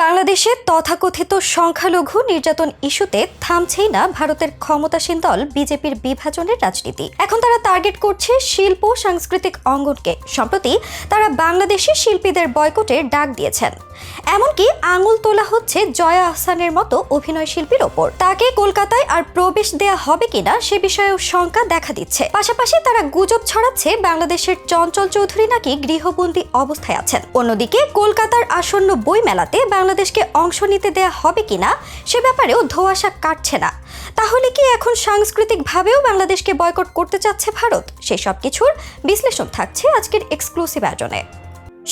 বাংলাদেশে তথাকথিত সংখ্যালঘু নির্যাতন ইস্যুতে থামছেই না ভারতের ক্ষমতাসীন দল বিজেপির বিভাজনের রাজনীতি। এখন তারা টার্গেট করছে শিল্প সাংস্কৃতিক অঙ্গনকে। সম্প্রতি তারা বাংলাদেশি শিল্পীদের বয়কটের ডাক দিয়েছেন। এমনকি আঙুল তোলা হচ্ছে জয়া আহসানের মতো অভিনয় শিল্পীর ওপর। তাকে কলকাতায় আর প্রবেশ দেয়া হবে কিনা সে বিষয়েও শঙ্কা দেখা দিচ্ছে। পাশাপাশি তারা গুজব ছড়াচ্ছে বাংলাদেশের চঞ্চল চৌধুরী নাকি গৃহবন্দী অবস্থায় আছেন। অন্যদিকে কলকাতার আসন্ন বই মেলাতে বাংলাদেশকে অংশ নিতে দেয়া হবে কিনা সে ব্যাপারেও ধোঁয়াশা কাটছে না। তাহলে কি এখন সাংস্কৃতিকভাবেও বাংলাদেশকে বয়কট করতে চাচ্ছে ভারত? সেই সব কিছুর বিশ্লেষণ থাকছে আজকের এক্সক্লুসিভ আয়োজনে।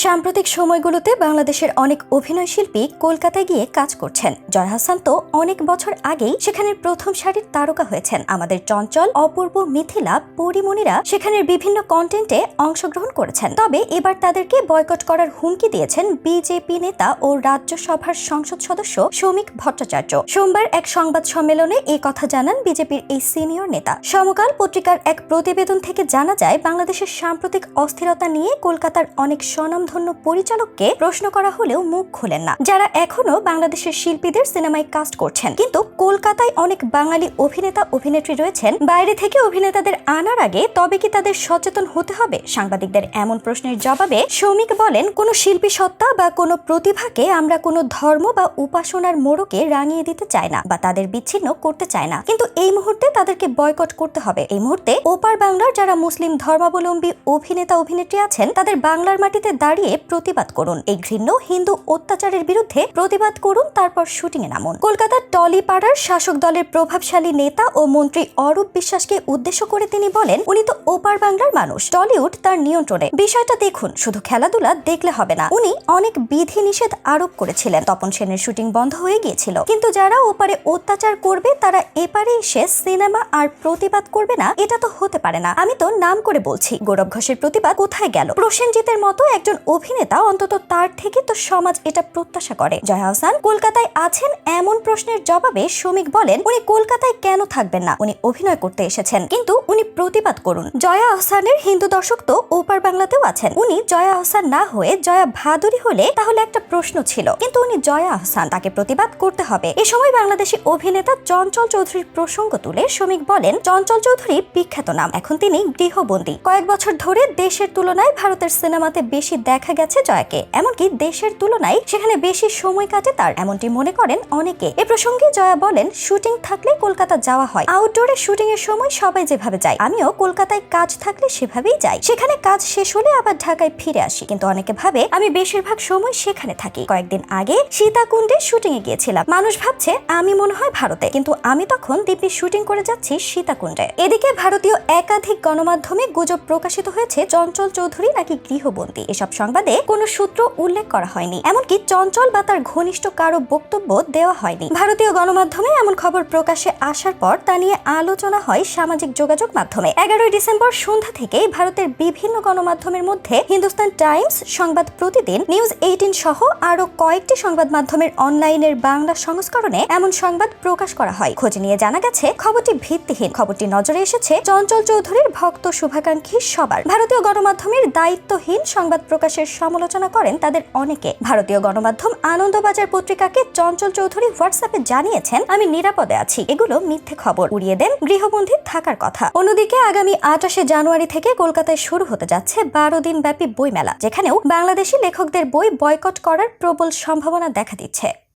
সাম্প্রতিক সময়গুলোতে বাংলাদেশের অনেক অভিনয় শিল্পী কলকাতায় গিয়ে কাজ করছেন। জয়া আহসান তো অনেক বছর আগেই সেখানের প্রথম সারির তারকা হয়েছেন। আমাদের চঞ্চল, অপূর্ব, মিথিলা, পরিমণিরা সেখানের বিভিন্ন কন্টেন্টে অংশগ্রহণ করেছেন। তবে এবার তাদেরকে বয়কট করার হুমকি দিয়েছেন বিজেপি নেতা ও রাজ্যসভার সংসদ সদস্য শৌমিক ভট্টাচার্য। সোমবার এক সংবাদ সম্মেলনে এই কথা জানান বিজেপির এই সিনিয়র নেতা। সমকাল পত্রিকার এক প্রতিবেদন থেকে জানা যায়, বাংলাদেশের সাম্প্রতিক অস্থিরতা নিয়ে কলকাতার অনেক স্বনামধন্য পরিচালককে প্রশ্ন করা হলেও মুখ খোলেন না, যারা এখনো বাংলাদেশের শিল্পীদের সিনেমায় কাস্ট করছেন। কিন্তু কলকাতায় অনেক বাঙালি অভিনেতা অভিনেত্রী রয়েছেন। বাইরে থেকে অভিনেতাদের আনার আগে তবে কি তাদের সচেতন হতে হবে? সাংবাদিকদের এমন প্রশ্নের জবাবে শৌমিক বলেন, কোনো শিল্পী সত্তা বা কোনো প্রতিভাকে আমরা কোনো ধর্ম বা উপাসনার মোড়কে রাঙিয়ে দিতে চাই না বা তাদের বিচ্ছিন্ন করতে চাই না, কিন্তু এই মুহূর্তে তাদেরকে বয়কট করতে হবে। এই মুহূর্তে ওপার বাংলার যারা মুসলিম ধর্মাবলম্বী অভিনেতা অভিনেত্রী আছেন তাদের বাংলার মাটিতে দাঁড়িয়ে প্রতিবাদ করুন। এই ঘৃণ্য হিন্দু অত্যাচারের বিরুদ্ধে প্রতিবাদ করুন, তারপর শুটিং এ নামুন। কলকাতার টলিপাড়ার শাসক দলের প্রভাবশালী নেতা ও মন্ত্রী অরূপ বিশ্বাসকে উদ্দেশ্য করে তিনি বলেন, উনি তো ওপার বাংলার মানুষ, টলিউড তার নিয়ন্ত্রণে। বিষয়টা দেখুন, শুধু খেলাধুলা দেখলে হবে না। উনি অনেক বিধি নিষেধ আরোপ করেছিলেন। তপন সেনের শুটিং বন্ধ হয়ে গিয়েছিল, কিন্তু যারা ওপারে অত্যাচার করবে তারা এপারে এসে সিনেমা আর প্রতিবাদ করবে না, এটা তো হতে পারে না। আমি তো নাম করে বলছি, গৌরব ঘোষের প্রতিবাদ কোথায় গেল? প্রসেনজিতের মতো একজন অভিনেতা, অন্তত তার থেকে তো সমাজ এটা প্রত্যাশা করে। জয়া আহসান কলকাতায় আছেন এমন প্রশ্নের জবাবে শৌমিক বলেন, উনি কলকাতায় কেন থাকবেন না? উনি অভিনয় করতে এসেছেন, কিন্তু উনি প্রতিবাদ করুন। জয়া আহসানের হিন্দু দর্শক তো ওপার বাংলাতেও আছেন। উনি জয়া আহসান না হয়ে জয়া ভাদুরী হলে তাহলে একটা প্রশ্ন ছিল, কিন্তু উনি জয়া আহসান, তাকে প্রতিবাদ করতে হবে। এ সময় বাংলাদেশি অভিনেতা চঞ্চল চৌধুরীর প্রসঙ্গ তুলে শৌমিক বলেন, চঞ্চল চৌধুরী বিখ্যাত নাম, এখন তিনি গৃহবন্দী। কয়েক বছর ধরে দেশের তুলনায় ভারতের সিনেমাতে বেশি দেখা গেছে জয়াকে, এমনকি দেশের তুলনায় সেখানে বেশি সময় কাটে তার, এমনটি মনে করেন অনেকে। এ প্রসঙ্গে জয়া বলেন, শুটিং থাকলে কলকাতা যাওয়া হয়। আউটডোরে শুটিং এর সময় সবাই যেভাবে যায়, আমিও কলকাতায় কাজ থাকলে সেভাবেই যাই। সেখানে কাজ শেষ হলে আবার ঢাকায় ফিরে আসি, কিন্তু অনেকে ভাবে আমি বেশিরভাগ সময় সেখানে থাকি। কয়েকদিন আগে সীতাকুণ্ডে শুটিং এ গিয়েছিলাম, মানুষ ভাবছে আমি মনে হয় ভারতে, কিন্তু আমি তখন দিব্যি শুটিং করে যাচ্ছি সীতাকুণ্ডে। এদিকে ভারতীয় একাধিক গণমাধ্যমে গুজব প্রকাশিত হয়েছে চঞ্চল চৌধুরী নাকি গৃহবন্দী। এসব সংবাদে কোনো সূত্র উল্লেখ করা হয়নি, এমনকি চঞ্চল বা তার ঘনিষ্ঠ কারো বক্তব্য দেওয়া হয়নি। ভারতীয় গণমাধ্যমে এমন খবর প্রকাশে আসার পর তা নিয়ে আলোচনা হয় সামাজিক যোগাযোগ মাধ্যমে। 11 ডিসেম্বর সন্ধ্যা থেকেই ভারতের বিভিন্ন গণমাধ্যমের মধ্যে হিন্দুস্তান টাইমস, সংবাদ প্রতিদিন, নিউজ 18 সহ আরো কয়েকটি সংবাদ মাধ্যমের অনলাইনের বাংলা সংস্করণে এমন সংবাদ প্রকাশ করা হয়। খোঁজ নিয়ে জানা গেছে খবরটি ভিত্তিহীন। খবরটি নজরে এসেছে চঞ্চল চৌধুরীর ভক্ত শুভাকাঙ্ক্ষী সবার। ভারতীয় গণমাধ্যমের দায়িত্বহীন সংবাদ প্রকাশের সমালোচনা করেন তাদের অনেকে। ভারতীয় গণমাধ্যম আনন্দবাজার পত্রিকাকে চঞ্চল চৌধুরী হোয়াটসঅ্যাপে জানিয়েছেন, আমি নিরাপদে আছি, এগুলো মিথ্যে খবর, উড়িয়ে দেন গৃহবন্দী থাকার কথা। অন্যদিকে আগামী 28 জানুয়ারি থেকে কলকাতায় শুরু হতে যাচ্ছে 12 দিন ব্যাপী বই মেলা, যেখানেও বাংলাদেশি লেখকদের বই বয়কট করার প্রবল সম্ভাবনা দেখা দিচ্ছে।